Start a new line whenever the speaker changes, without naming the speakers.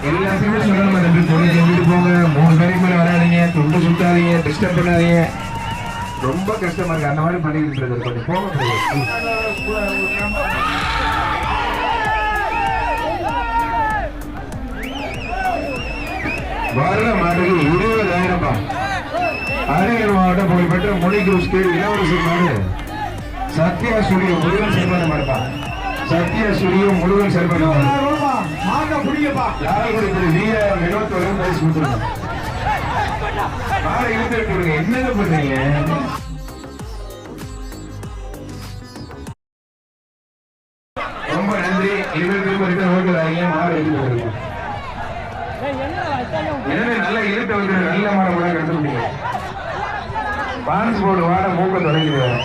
எல்லாத்தையுமே சொல்லணும். 2 தொழில் செஞ்சுட்டு போங்க. 3 பேருக்கு மேல வராதிங்க, துண்டு சுத்தாதீங்க, டிஸ்டர்ப் பண்ணாதீங்க. ரொம்ப கஷ்டமா இருக்கு. அந்த மாதிரி பண்ணிட்டு இருக்கிறது கொஞ்சம் போக வர மாட்டுக்கு 20,000 அரியலூர் மாவட்டம் புகழ்பெற்ற மொழிகுரு ஸ்கேல் இளவரசர் மாடு சத்யா ஸ்டுடியோ முருகன் சேர்மன மாடுப்பா. சத்யா ஸ்டுடியோ முருகன் சேர்மன மாடு. என்னங்க பண்றீங்க? ரொம்ப நன்றி. நல்ல இருட்ட வந்து நல்ல மாடம் கண்டுபிடிங்க. பான்ஸ் போர்டு வாட மூக்க தொடங்கிடுவாங்க.